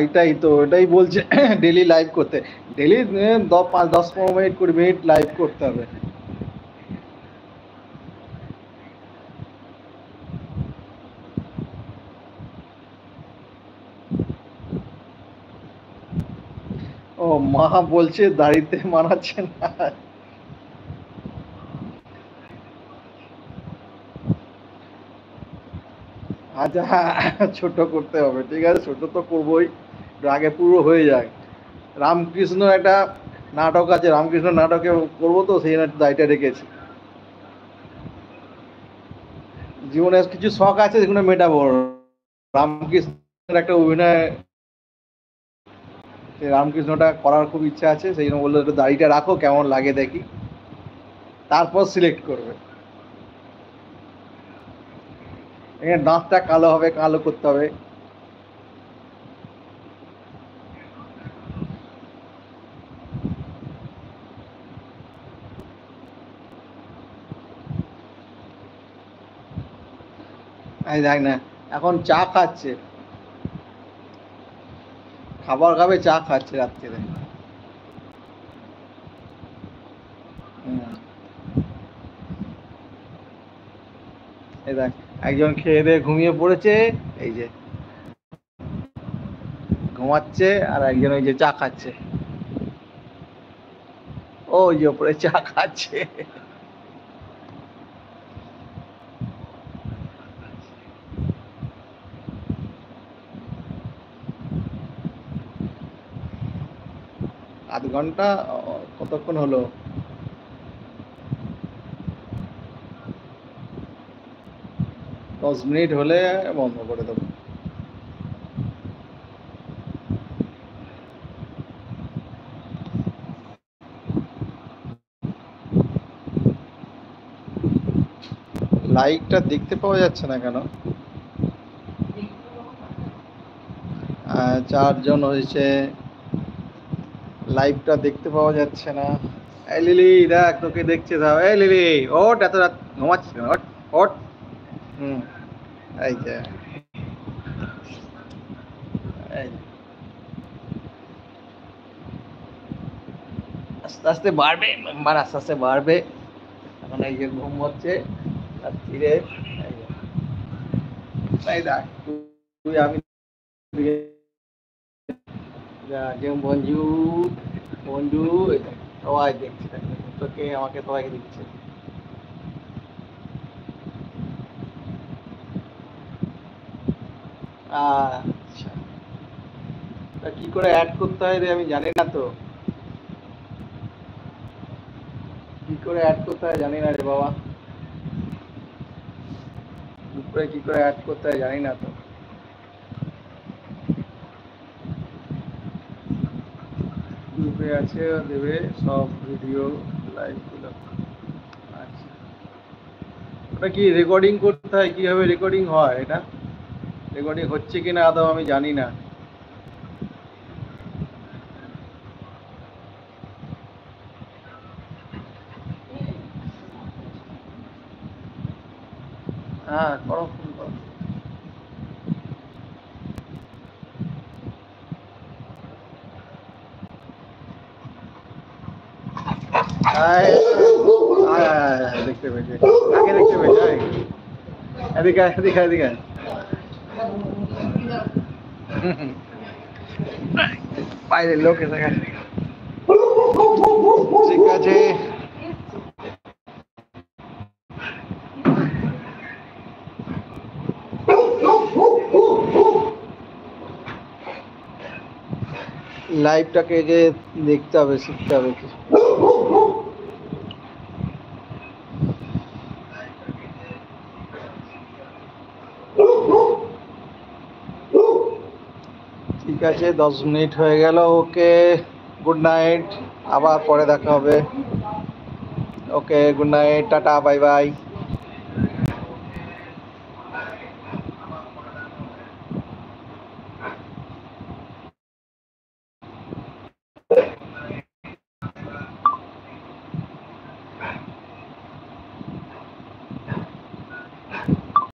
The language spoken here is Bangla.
এটাই তো, এটাই বলছে ডেলি লাইভ করতে। ডেলি 5, 10, 15 মিনিট 20 মিনিট লাইভ করতে হবে। ও মা বলছে দাড়িতে মানাচ্ছে না। আচ্ছা, ছোট করতে হবে, ঠিক আছে, ছোট তো করবোই, আগে পুরো হয়ে যায়। রামকৃষ্ণ একটা নাটক আছে, রামকৃষ্ণ নাটকে করবো তো, সেই দায়টা রেখেছি। জীবনে কিছু শখ আছে যেগুলো মেটাবো। রামকৃষ্ণের একটা অভিনয়, সেই রামকৃষ্ণটা করার খুব ইচ্ছা আছে, সেই জন্য বললো একটু দাড়িটা রাখো, কেমন লাগে দেখি, তারপর সিলেক্ট করবে। এখানে দাঁতটা কালো হবে, কালো করতে হবে। এই দেখ না, এখন চা খাচ্ছে, খাবার খাবে, চা খাচ্ছে রাত্রিরে। হুম। এই দেখ, একজন খেয়ে দিয়ে ঘুমিয়ে পড়েছে, এই যে ঘুমাচ্ছে, আর একজন ওই যে চা খাচ্ছে, ওই যে ওপরে চা খাচ্ছে। 0.5 ঘন্টা? কতক্ষণ হলো? 10 মিনিট হলে বন্ধ করে দেবো। লাইকটা দেখতে পাওয়া যাচ্ছে না কেন? 4 জন হয়েছে, লাইভটা দেখতে পাওয়া যাচ্ছে না। এই লিলি দেখ, তোকে দেখছে সব। এই লিলি, ওট, এত রাত ঘুমাচ্ছিস কেন? ওট, ওট। হুম। এই যে, এই আস্তে আস্তে বাড়বে, মেম্বার আস্তে আস্তে বাড়বে। এখন এই যে ঘুম হচ্ছে রাত্রিরে। এই যে, এই দেখ, তুই আমি যে মঞ্জু, মঞ্জু, এই দেখ, সবাই দেখছে, দেখ, তোকে আমাকে সবাইকে দিচ্ছে। আচ্ছা, তা কি করে অ্যাড করতে হয় রে, আমি জানি না তো। কি করে অ্যাড করতে হয় জানি না রে বাবা। উপরে কি করে অ্যাড করতে হয় জানি না তো। গ্রুপে আছে, দেবে সব ভিডিও লাইভগুলো। আচ্ছা, ওটা কি রেকর্ডিং করতে হয়? কিভাবে রেকর্ডিং হয় এটা? রেকর্ডিং হচ্ছে কিনা আদৌ আমি জানি না। হ্যাঁ, করো, ফোন করো। আয়, আয়, আয়, আয়, আয়, দেখতে পেয়েছি, কাকে দেখতে পেয়েছি? আয়, এদিকে আয়, এদিকে আয়, এদিকে আয়। হুম, হুম। বাইরের লোক এসে গেছে। ঠিক আছে, লাইভটাকে যে দেখতে হবে, শিখতে হবে। ঠিক আছে, 10 মিনিট হয়ে গেল। ওকে, গুড নাইট, আবার পরে দেখা হবে। Okay, good night, tata, bye by.